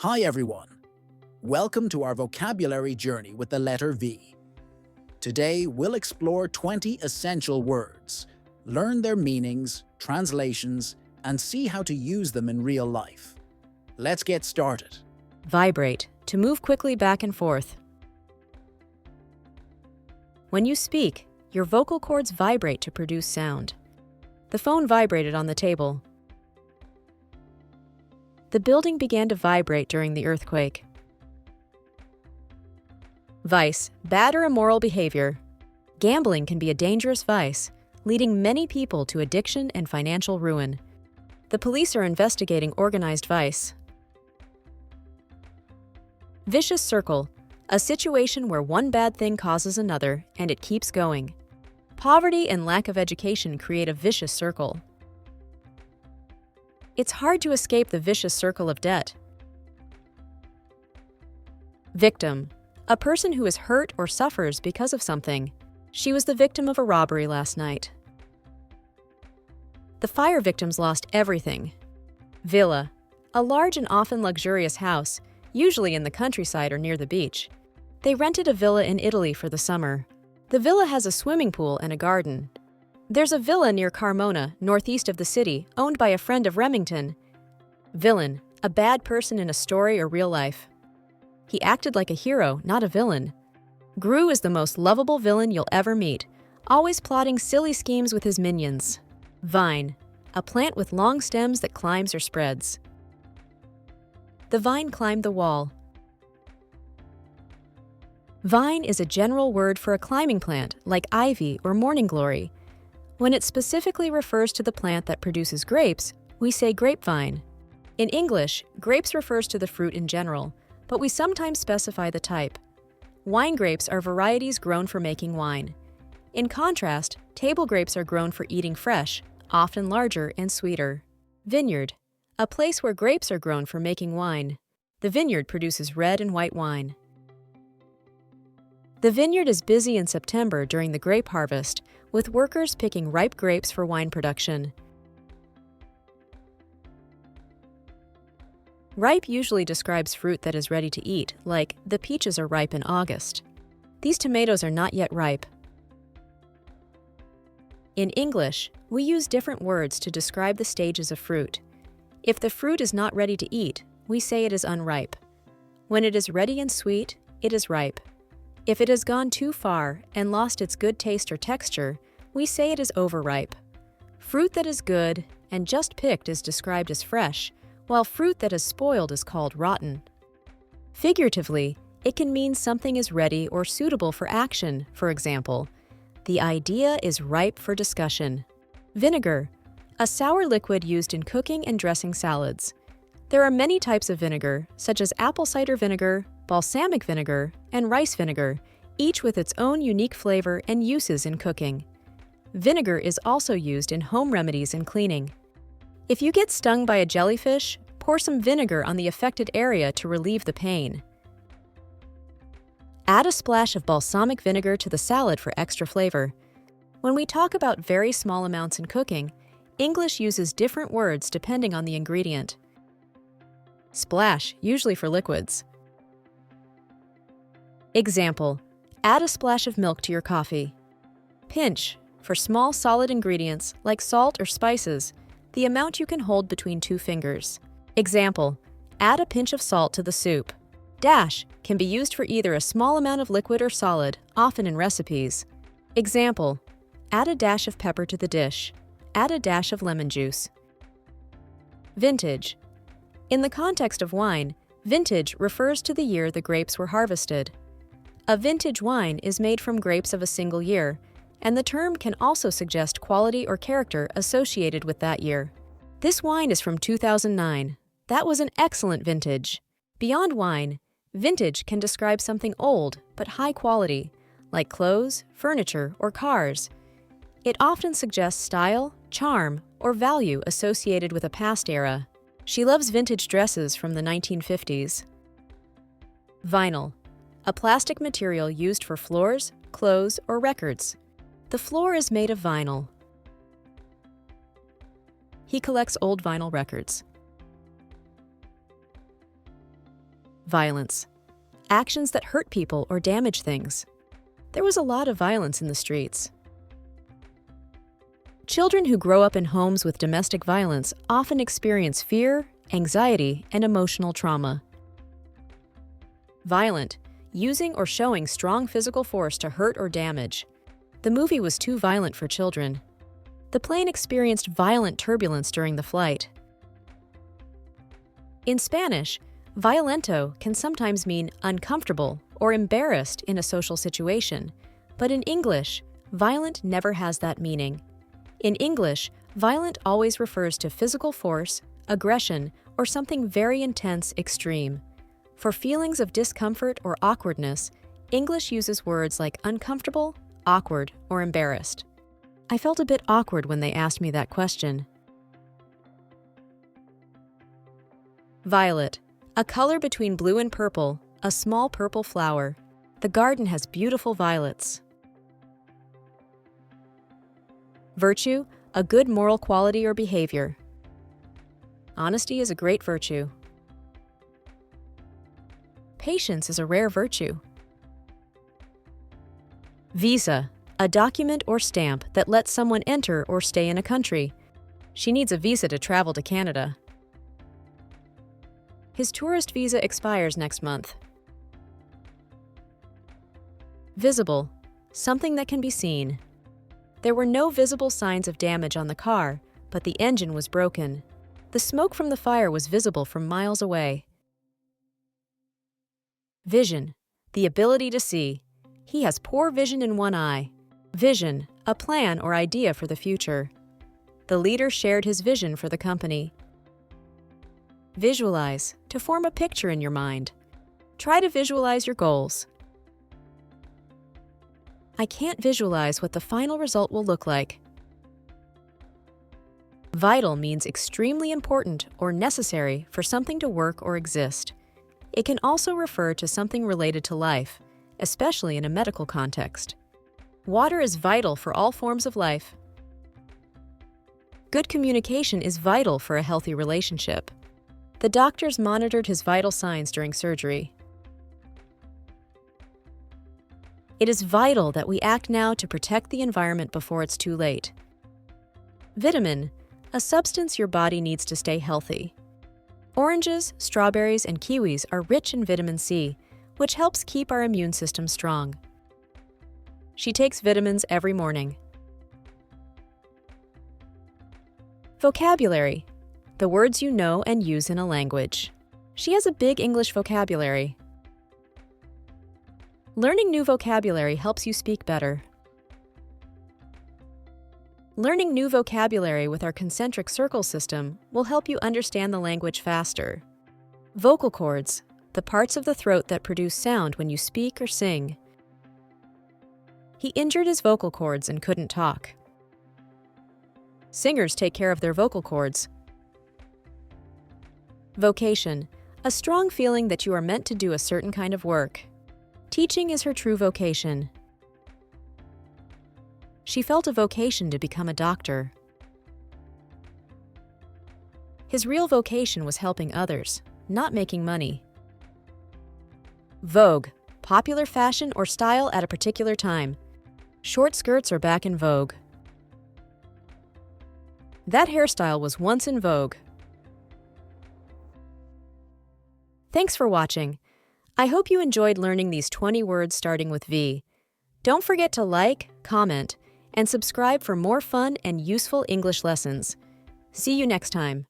Hi everyone. Welcome to our vocabulary journey with the letter V. Today we'll explore 20 essential words, learn their meanings, translations, and see how to use them in real life. Let's get started. Vibrate, to move quickly back and forth. When you speak, your vocal cords vibrate to produce sound. The phone vibrated on the table. The building began to vibrate during the earthquake. Vice, bad or immoral behavior. Gambling can be a dangerous vice, leading many people to addiction and financial ruin. The police are investigating organized vice. Vicious circle, a situation where one bad thing causes another and it keeps going. Poverty and lack of education create a vicious circle. It's hard to escape the vicious circle of debt. Victim, a person who is hurt or suffers because of something. She was the victim of a robbery last night. The fire victims lost everything. Villa, a large and often luxurious house, usually in the countryside or near the beach. They rented a villa in Italy for the summer. The villa has a swimming pool and a garden. There's a villa near Carmona, northeast of the city, owned by a friend of Remington. Villain, a bad person in a story or real life. He acted like a hero, not a villain. Gru is the most lovable villain you'll ever meet, always plotting silly schemes with his minions. Vine, a plant with long stems that climbs or spreads. The vine climbed the wall. Vine is a general word for a climbing plant, like ivy or morning glory. When it specifically refers to the plant that produces grapes, we say grapevine. In English, grapes refers to the fruit in general, but we sometimes specify the type. Wine grapes are varieties grown for making wine. In contrast, table grapes are grown for eating fresh, often larger and sweeter. Vineyard, a place where grapes are grown for making wine. The vineyard produces red and white wine. The vineyard is busy in September during the grape harvest, with workers picking ripe grapes for wine production. Ripe usually describes fruit that is ready to eat, like the peaches are ripe in August. These tomatoes are not yet ripe. In English, we use different words to describe the stages of fruit. If the fruit is not ready to eat, we say it is unripe. When it is ready and sweet, it is ripe. If it has gone too far and lost its good taste or texture, we say it is overripe. Fruit that is good and just picked is described as fresh, while fruit that is spoiled is called rotten. Figuratively, it can mean something is ready or suitable for action. For example, the idea is ripe for discussion. Vinegar, a sour liquid used in cooking and dressing salads. There are many types of vinegar, such as apple cider vinegar, balsamic vinegar, and rice vinegar, each with its own unique flavor and uses in cooking. Vinegar is also used in home remedies and cleaning. If you get stung by a jellyfish, pour some vinegar on the affected area to relieve the pain. Add a splash of balsamic vinegar to the salad for extra flavor. When we talk about very small amounts in cooking, English uses different words depending on the ingredient. Splash, usually for liquids. Example, add a splash of milk to your coffee. Pinch, for small solid ingredients like salt or spices, the amount you can hold between two fingers. Example, add a pinch of salt to the soup. Dash can be used for either a small amount of liquid or solid, often in recipes. Example, add a dash of pepper to the dish. Add a dash of lemon juice. Vintage. In the context of wine, vintage refers to the year the grapes were harvested. A vintage wine is made from grapes of a single year, and the term can also suggest quality or character associated with that year. This wine is from 2009. That was an excellent vintage. Beyond wine, vintage can describe something old but high quality, like clothes, furniture, or cars. It often suggests style, charm, or value associated with a past era. She loves vintage dresses from the 1950s. Vinyl, a plastic material used for floors, clothes, or records. The floor is made of vinyl. He collects old vinyl records. Violence. Actions that hurt people or damage things. There was a lot of violence in the streets. Children who grow up in homes with domestic violence often experience fear, anxiety, and emotional trauma. Violent. Using or showing strong physical force to hurt or damage. The movie was too violent for children. The plane experienced violent turbulence during the flight. In Spanish, violento can sometimes mean uncomfortable or embarrassed in a social situation, but in English, violent never has that meaning. In English, violent always refers to physical force, aggression, or something very intense, extreme. For feelings of discomfort or awkwardness, English uses words like uncomfortable, awkward, or embarrassed. I felt a bit awkward when they asked me that question. Violet. A color between blue and purple, a small purple flower. The garden has beautiful violets. Virtue, a good moral quality or behavior. Honesty is a great virtue. Patience is a rare virtue. Visa, a document or stamp that lets someone enter or stay in a country. She needs a visa to travel to Canada. His tourist visa expires next month. Visible, something that can be seen. There were no visible signs of damage on the car, but the engine was broken. The smoke from the fire was visible from miles away. Vision, the ability to see. He has poor vision in one eye. Vision, a plan or idea for the future. The leader shared his vision for the company. Visualize, to form a picture in your mind. Try to visualize your goals. I can't visualize what the final result will look like. Vital means extremely important or necessary for something to work or exist. It can also refer to something related to life, especially in a medical context. Water is vital for all forms of life. Good communication is vital for a healthy relationship. The doctors monitored his vital signs during surgery. It is vital that we act now to protect the environment before it's too late. Vitamin, a substance your body needs to stay healthy. Oranges, strawberries, and kiwis are rich in vitamin C, which helps keep our immune system strong. She takes vitamins every morning. Vocabulary, the words you know and use in a language. She has a big English vocabulary. Learning new vocabulary helps you speak better. Learning new vocabulary with our concentric circle system will help you understand the language faster. Vocal cords, the parts of the throat that produce sound when you speak or sing. He injured his vocal cords and couldn't talk. Singers take care of their vocal cords. Vocation, a strong feeling that you are meant to do a certain kind of work. Teaching is her true vocation. She felt a vocation to become a doctor. His real vocation was helping others, not making money. Vogue, popular fashion or style at a particular time. Short skirts are back in vogue. That hairstyle was once in vogue. Thanks for watching. I hope you enjoyed learning these 20 words starting with V. Don't forget to like, comment, and subscribe for more fun and useful English lessons. See you next time.